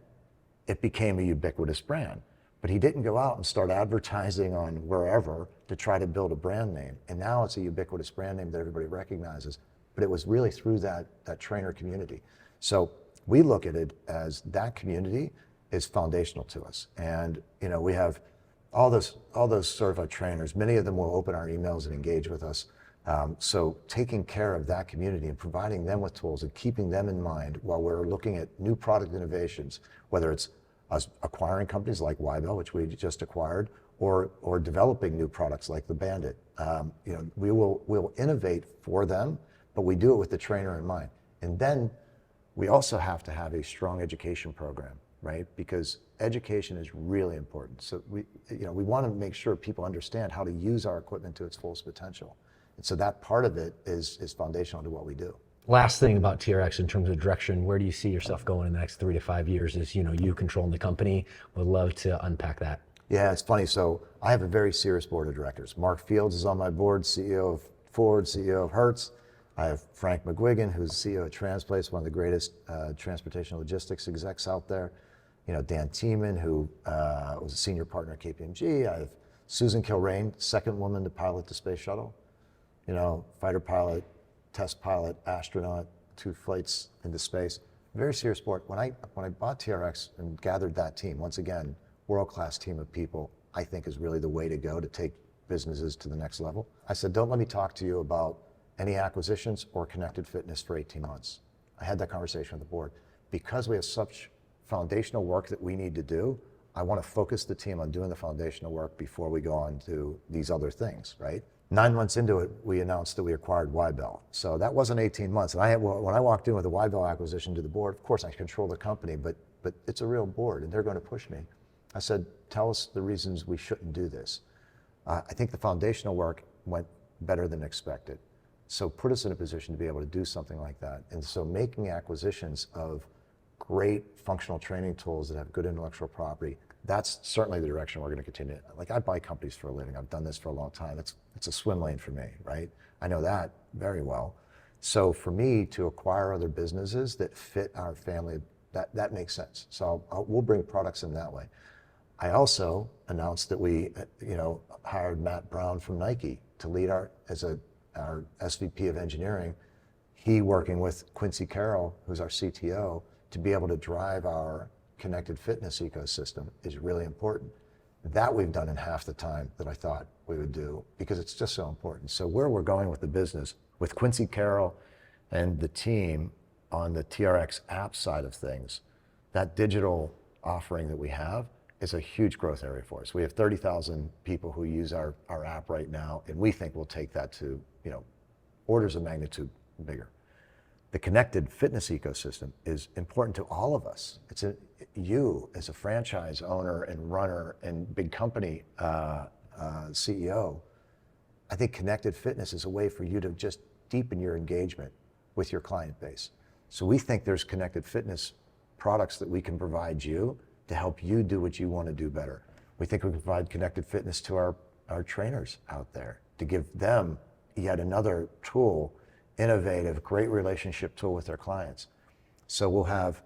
[SPEAKER 1] it became a ubiquitous brand. But he didn't go out and start advertising on wherever to try to build a brand name. And now it's a ubiquitous brand name that everybody recognizes. But it was really through that trainer community. So we look at it as that community is foundational to us. And we have all those certified trainers. Many of them will open our emails and engage with us. So taking care of that community and providing them with tools and keeping them in mind while we're looking at new product innovations, whether it's us acquiring companies like YBEL, which we just acquired, or developing new products like the Bandit. We'll innovate for them, but we do it with the trainer in mind. And then we also have to have a strong education program, right? Because education is really important. So we want to make sure people understand how to use our equipment to its fullest potential. And so that part of it is foundational to what we do.
[SPEAKER 3] Last thing about TRX in terms of direction, where do you see yourself going in the next 3 to 5 years? Is you controlling the company? Would love to unpack that.
[SPEAKER 1] Yeah, it's funny. So I have a very serious board of directors. Mark Fields is on my board, CEO of Ford, CEO of Hertz. I have Frank McGuigan, who's CEO of Transplace, one of the greatest transportation logistics execs out there. Dan Tiemann, who was a senior partner at KPMG. I have Susan Kilrain, second woman to pilot the space shuttle. Fighter pilot, test pilot, astronaut, 2 flights into space. Very serious sport. When I bought TRX and gathered that team, once again, world-class team of people, I think is really the way to go to take businesses to the next level. I said, don't let me talk to you about any acquisitions or connected fitness for 18 months. I had that conversation with the board. Because we have such foundational work that we need to do, I want to focus the team on doing the foundational work before we go on to these other things, right? 9 months into it, we announced that we acquired Wybell. So that wasn't 18 months. And when I walked in with the Wybell acquisition to the board, of course I control the company, but it's a real board and they're going to push me. I said, tell us the reasons we shouldn't do this. I think the foundational work went better than expected. So put us in a position to be able to do something like that. And so making acquisitions of great functional training tools that have good intellectual property, that's certainly the direction we're going to continue. Like, I buy companies for a living. I've done this for a long time. It's a swim lane for me, right? I know that very well. So for me to acquire other businesses that fit our family, that makes sense. So we'll bring products in that way. I also announced that we, hired Matt Brown from Nike to lead our SVP of engineering. He working with Quincy Carroll, who's our CTO, to be able to drive our connected fitness ecosystem is really important. That we've done in half the time that I thought we would do, because it's just so important. So where we're going with the business, with Quincy Carroll and the team on the TRX app side of things, that digital offering that we have is a huge growth area for us. We have 30,000 people who use our app right now, and we think we'll take that to orders of magnitude bigger. The connected fitness ecosystem is important to all of us. You as a franchise owner and runner and big company CEO, I think connected fitness is a way for you to just deepen your engagement with your client base. So we think there's connected fitness products that we can provide you to help you do what you want to do better. We think we can provide connected fitness to our trainers out there to give them yet another tool, innovative, great relationship tool with their clients. So we'll have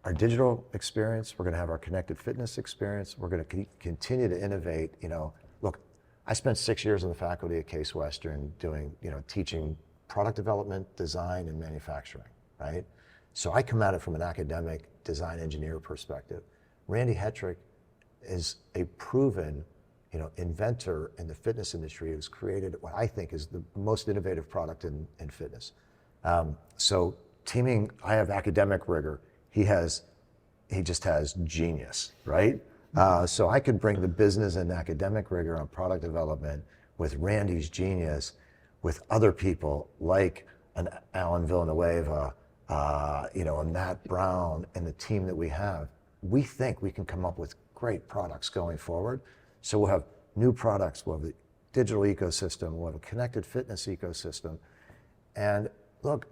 [SPEAKER 1] our digital experience, we're going to have our connected fitness experience, we're going to continue to innovate. Look, I spent 6 years on the faculty at Case Western doing, teaching product development, design, and manufacturing, right? So I come at it from an academic design engineer perspective. Randy Hetrick is a proven inventor in the fitness industry who's created what I think is the most innovative product in fitness. So teaming, I have academic rigor. He just has genius, right? So I could bring the business and academic rigor on product development with Randy's genius, with other people like an Alan Villanueva, a Matt Brown, and the team that we have. We think we can come up with great products going forward. So we'll have new products, we'll have the digital ecosystem, we'll have a connected fitness ecosystem. And look,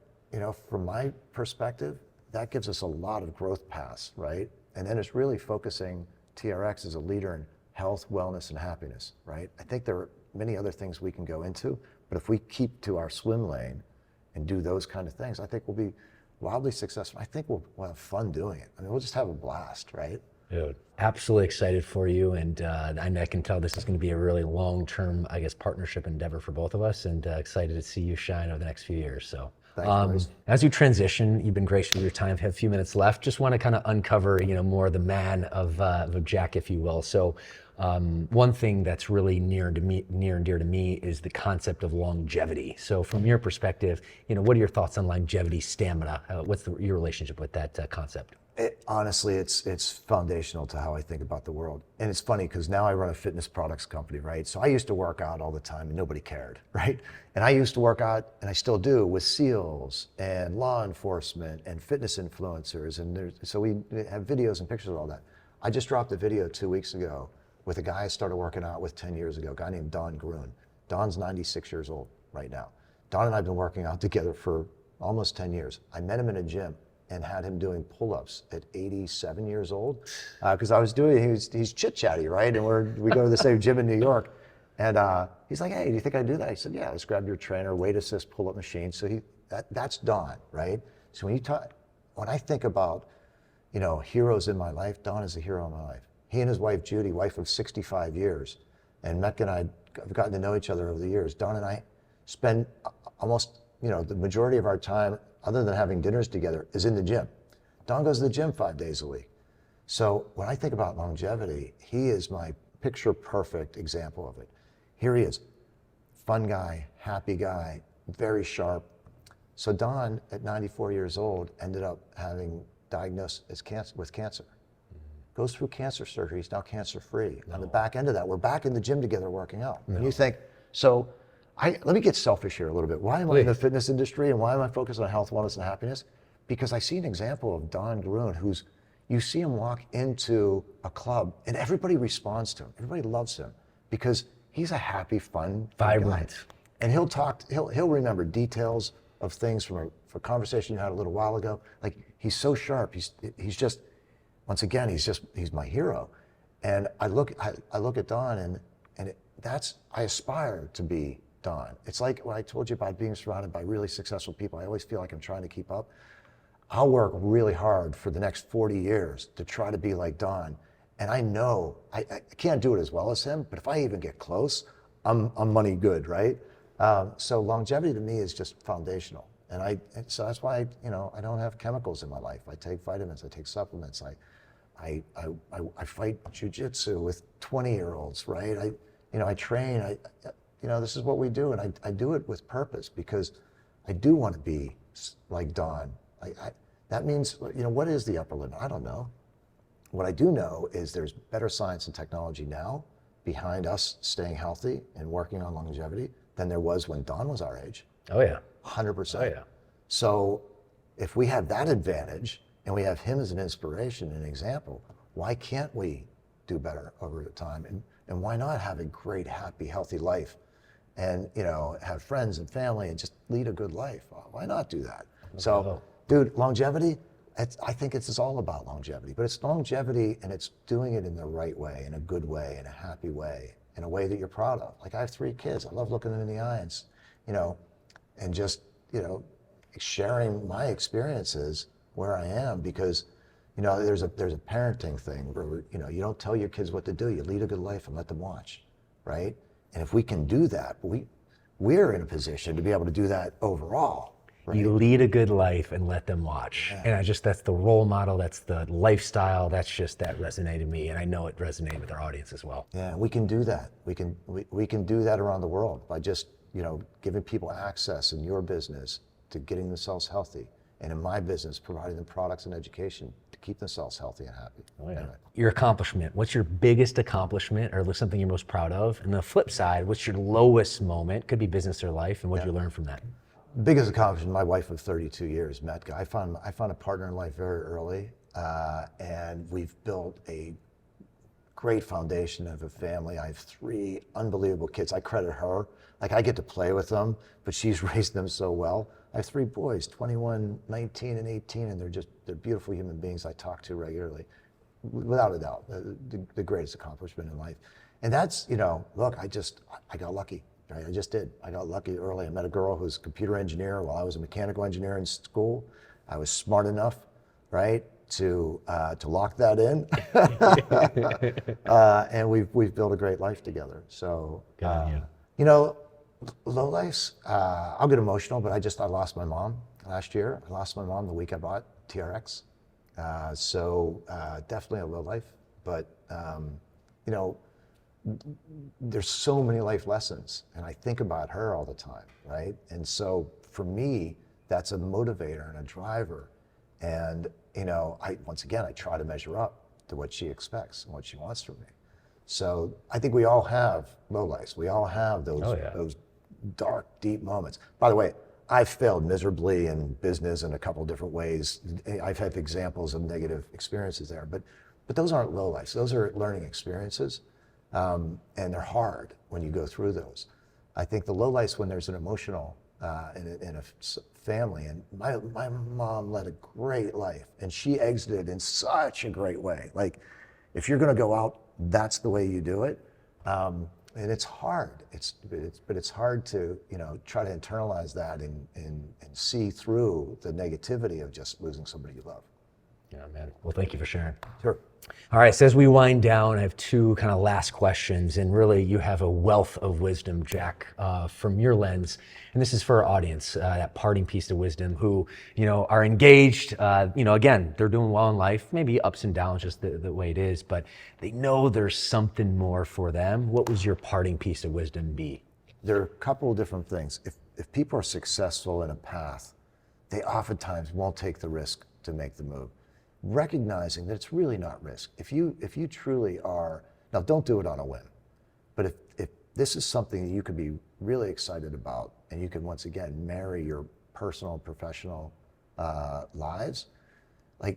[SPEAKER 1] from my perspective, that gives us a lot of growth paths, right? And then it's really focusing TRX as a leader in health, wellness, and happiness, right? I think there are many other things we can go into, but if we keep to our swim lane and do those kind of things, I think we'll be wildly successful. I think we'll have fun doing it. I mean, we'll just have a blast, right?
[SPEAKER 3] Dude, absolutely excited for you, and I can tell this is going to be a really long-term, partnership endeavor for both of us, and excited to see you shine over the next few years. So,
[SPEAKER 1] Thanks,
[SPEAKER 3] as you transition, you've been gracious with your time. Have a few minutes left. Just want to kind of uncover, more of the man of Jack, if you will. So, one thing that's really near and dear to me is the concept of longevity. So, from your perspective, what are your thoughts on longevity, stamina? What's your relationship with that concept?
[SPEAKER 1] Honestly, it's foundational to how I think about the world. And it's funny because now I run a fitness products company, right? So I used to work out all the time and nobody cared, right? And I used to work out, and I still do, with SEALs and law enforcement and fitness influencers. And so we have videos and pictures of all that. I just dropped a video 2 weeks ago with a guy I started working out with 10 years ago, a guy named Don Gruen. Don's 96 years old right now. Don and I have been working out together for almost 10 years. I met him in a gym and had him doing pull-ups at 87 years old, because he's chit-chatty, right? And we go to the same gym in New York, and he's like, hey, do you think I do that? I said, yeah, let's grab your trainer, weight assist, pull-up machine. So that's Don, right? So when I think about, heroes in my life, Don is a hero in my life. He and his wife, Judy, wife of 65 years, and Mecca and I have gotten to know each other over the years. Don and I spend almost, the majority of our time, other than having dinners together, is in the gym. Don goes to the gym 5 days a week. So when I think about longevity, he is my picture perfect example of it. Here he is, fun guy, happy guy, very sharp. So Don, at 94 years old, ended up having diagnosed with cancer. Goes through cancer surgery, he's now cancer-free. On the back end of that, we're back in the gym together working out. And you think, so let me get selfish here a little bit. Why am I in the fitness industry and why am I focused on health, wellness, and happiness? Because I see an example of Don Garoon, you see him walk into a club and everybody responds to him. Everybody loves him because he's a happy, fun,
[SPEAKER 3] vibrant
[SPEAKER 1] guy. And he'll remember details of things from a conversation you had a little while ago. Like, he's so sharp. He's just, once again, he's my hero. And I look at Don and I aspire to be Don. It's like when I told you about being surrounded by really successful people. I always feel like I'm trying to keep up. I'll work really hard for the next 40 years to try to be like Don. And I know I can't do it as well as him, but if I even get close, I'm money good, right? So longevity to me is just foundational. So that's why I don't have chemicals in my life. I take vitamins, I take supplements, I fight jujitsu with 20-year-olds, right? I train, this is what we do, and I do it with purpose because I do want to be like Don. That means, what is the upper limit? I don't know. What I do know is there's better science and technology now behind us staying healthy and working on longevity than there was when Don was our age.
[SPEAKER 3] Oh yeah.
[SPEAKER 1] 100%.
[SPEAKER 3] Oh yeah.
[SPEAKER 1] So if we have that advantage and we have him as an inspiration and an example, why can't we do better over time? And why not have a great, happy, healthy life and, have friends and family and just lead a good life? Why not do that? So, dude, longevity, I think it's all about longevity, but it's longevity and it's doing it in the right way, in a good way, in a happy way, in a way that you're proud of. Like, I have 3 kids. I love looking them in the eye and just, sharing my experiences where I am because, there's a parenting thing where, you don't tell your kids what to do. You lead a good life and let them watch, right? And if we can do that, we're in a position to be able to do that overall. Right?
[SPEAKER 3] You lead a good life and let them watch. Yeah. And that's the role model, that's the lifestyle, that resonated me, and I know it resonated with our audience as well.
[SPEAKER 1] Yeah, we can do that. We can do that around the world by just, giving people access in your business to getting themselves healthy, and in my business, providing them products and education to keep themselves healthy and happy.
[SPEAKER 3] Oh, yeah.
[SPEAKER 1] Anyway.
[SPEAKER 3] Your accomplishment, what's your biggest accomplishment or something you're most proud of? And the flip side, what's your lowest moment? Could be business or life, and what did you learn from that?
[SPEAKER 1] Biggest accomplishment, my wife of 32 years, Metka. I found a partner in life very early, and we've built a great foundation of a family. I have 3 unbelievable kids. I credit her. Like, I get to play with them, but she's raised them so well. I have 3 boys, 21, 19, and 18, and they're beautiful human beings I talk to regularly. Without a doubt, the greatest accomplishment in life. And that's, look, I got lucky. Right? I just did. I got lucky early. I met a girl who's a computer engineer while I was a mechanical engineer in school. I was smart enough, right, to lock that in. And we've built a great life together. So, lowlifes, I'll get emotional, but I lost my mom last year. I lost my mom the week I bought TRX. So definitely a low life, but there's so many life lessons, and I think about her all the time, right? And so for me, that's a motivator and a driver. And once again, I try to measure up to what she expects and what she wants from me. So I think we all have lowlights. We all have those dark, deep moments. By the way, I've failed miserably in business in a couple different ways. I've had examples of negative experiences there, but those aren't lowlights. Those are learning experiences. And they're hard when you go through those. I think the lowlights when there's an emotional in a family, and my mom led a great life, and she exited in such a great way. Like, if you're going to go out, that's the way you do it. And it's hard. But it's hard to try to internalize that and see through the negativity of just losing somebody you love.
[SPEAKER 3] Yeah, man. Well, thank you for sharing.
[SPEAKER 1] Sure.
[SPEAKER 3] All right, so as we wind down, I have two kind of last questions, and really you have a wealth of wisdom, Jack, from your lens. And this is for our audience, that parting piece of wisdom who, are engaged, again, they're doing well in life, maybe ups and downs, just the way it is, but they know there's something more for them. What was your parting piece of wisdom be?
[SPEAKER 1] There are a couple of different things. If people are successful in a path, they oftentimes won't take the risk to make the move. Recognizing that it's really not risk. If you truly are, now don't do it on a whim, but if this is something that you could be really excited about and you can once again marry your personal and professional lives, like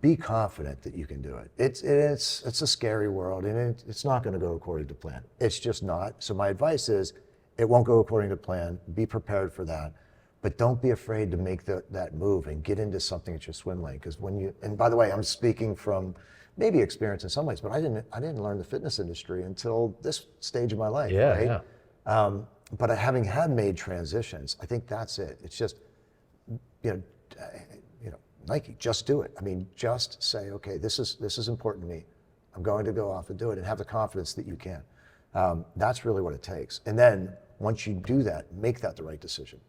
[SPEAKER 1] be confident that you can do it. It's a scary world and it's not going to go according to plan. It's just not. So my advice is it won't go according to plan. Be prepared for that. But don't be afraid to make that move and get into something at your swim lane. Because and by the way, I'm speaking from maybe experience in some ways, but I didn't learn the fitness industry until this stage of my life.
[SPEAKER 3] Yeah,
[SPEAKER 1] right?
[SPEAKER 3] yeah.
[SPEAKER 1] But having had made transitions, I think that's it. It's just, Nike, just do it. I mean, just say, okay, this is important to me. I'm going to go off and do it, and have the confidence that you can. That's really what it takes. And then once you do that, make that the right decision.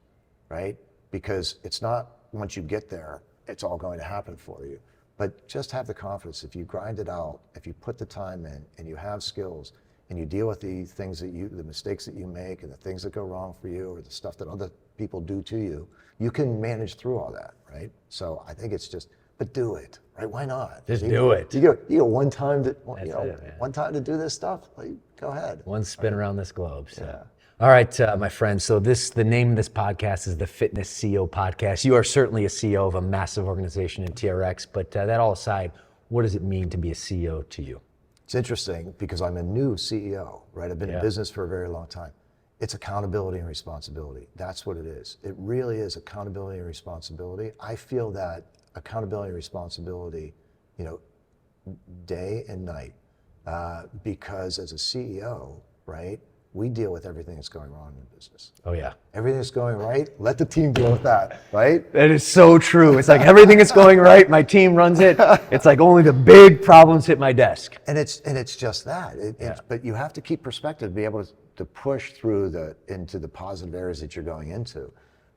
[SPEAKER 1] Right? Because it's not once you get there, it's all going to happen for you. But just have the confidence. If you grind it out, if you put the time in and you have skills and you deal with the things the mistakes that you make and the things that go wrong for you or the stuff that other people do to you, you can manage through all that, right? So I think it's just, but do it, right? Why not?
[SPEAKER 3] Just do it.
[SPEAKER 1] You go one time one time to do this stuff, like, go ahead.
[SPEAKER 3] One spin around this globe. So.
[SPEAKER 1] Yeah.
[SPEAKER 3] All right, my friend. So the name of this podcast is the Fitness CEO Podcast. You are certainly a CEO of a massive organization in TRX, but that all aside, what does it mean to be a CEO to you?
[SPEAKER 1] It's interesting because I'm a new CEO, right? I've been in business for a very long time. It's accountability and responsibility. That's what it is. It really is accountability and responsibility. I feel that accountability and responsibility, day and night, because as a CEO, right? We deal with everything that's going wrong in the business.
[SPEAKER 3] Oh yeah.
[SPEAKER 1] Everything that's going right, let the team deal with that, right?
[SPEAKER 3] That is so true. It's like everything is going right, my team runs it. It's like only the big problems hit my desk.
[SPEAKER 1] And it's just that. But you have to keep perspective, be able to push through into the positive areas that you're going into.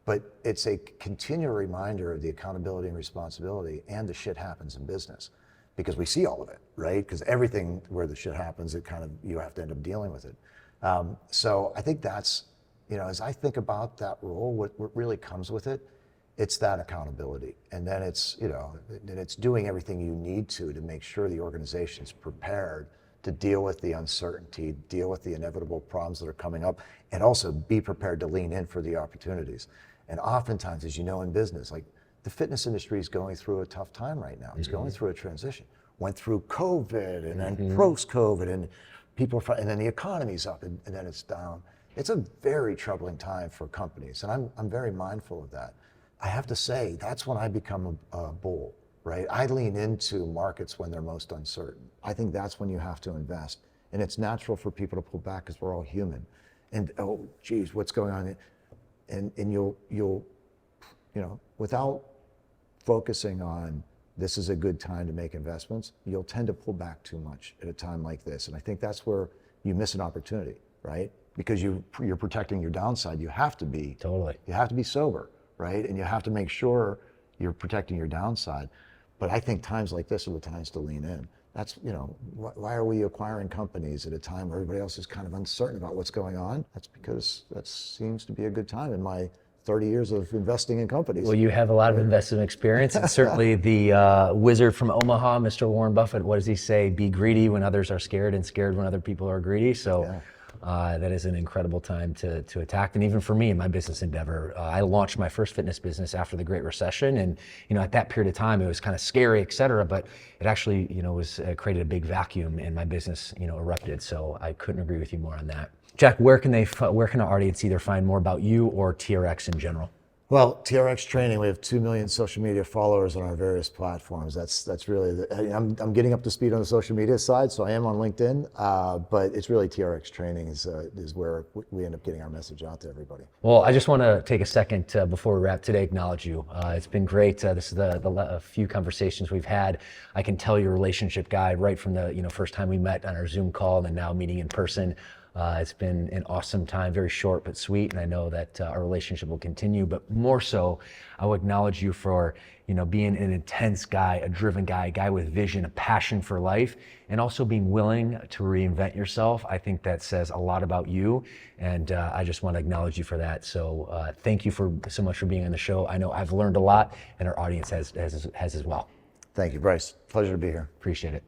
[SPEAKER 1] But it's a continual reminder of the accountability and responsibility, and the shit happens in business because we see all of it, right? Because everything where the shit happens, you have to end up dealing with it. So I think that's, as I think about that role, what really comes with it, it's that accountability. And then it's, it's doing everything you need to make sure the organization's prepared to deal with the uncertainty, deal with the inevitable problems that are coming up, and also be prepared to lean in for the opportunities. And oftentimes, as you know, in business, like the fitness industry is going through a tough time right now. It's going through a transition. Went through COVID and then post-COVID, and and then the economy's up and then it's down. It's a very troubling time for companies, and I'm very mindful of that. I have to say, that's when I become a bull, right? I lean into markets when they're most uncertain. I think that's when you have to invest, and it's natural for people to pull back because we're all human. And oh, geez, what's going on? And you'll without focusing on this is a good time to make investments, you'll tend to pull back too much at a time like this. And I think that's where you miss an opportunity, right? Because you're protecting your downside. You have to be.
[SPEAKER 3] Totally.
[SPEAKER 1] You have to be sober, right? And you have to make sure you're protecting your downside. But I think times like this are the times to lean in. That's, why are we acquiring companies at a time where everybody else is kind of uncertain about what's going on? That's because that seems to be a good time in my 30 years of investing in companies.
[SPEAKER 3] Well, you have a lot of investment experience, and certainly the wizard from Omaha, Mr. Warren Buffett, what does he say? Be greedy when others are scared, and scared when other people are greedy. So that is an incredible time to attack. And even for me in my business endeavor, I launched my first fitness business after the Great Recession. And, at that period of time, it was kind of scary, et cetera, but it actually, was created a big vacuum and my business, erupted. So I couldn't agree with you more on that. Jack, where can our audience either find more about you or TRX in general?
[SPEAKER 1] Well, TRX training, we have 2 million social media followers on our various platforms. That's really, I'm getting up to speed on the social media side, so I am on LinkedIn, but it's really TRX training is where we end up getting our message out to everybody.
[SPEAKER 3] Well, I just want to take a second before we wrap today, acknowledge you. It's been great. This is the few conversations we've had. I can tell you're a relationship guy right from the first time we met on our Zoom call and now meeting in person. It's been an awesome time, very short but sweet, and I know that our relationship will continue. But more so, I will acknowledge you for being an intense guy, a driven guy, a guy with vision, a passion for life, and also being willing to reinvent yourself. I think that says a lot about you, and I just want to acknowledge you for that. So thank you so much for being on the show. I know I've learned a lot, and our audience has as well.
[SPEAKER 1] Thank you, Bryce. Pleasure to be here.
[SPEAKER 3] Appreciate it.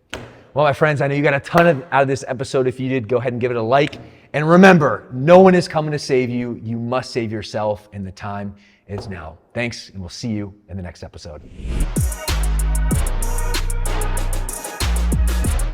[SPEAKER 3] Well, my friends, I know you got a ton out of this episode. If you did, go ahead and give it a like. And remember, no one is coming to save you. You must save yourself, and the time is now. Thanks, and we'll see you in the next episode.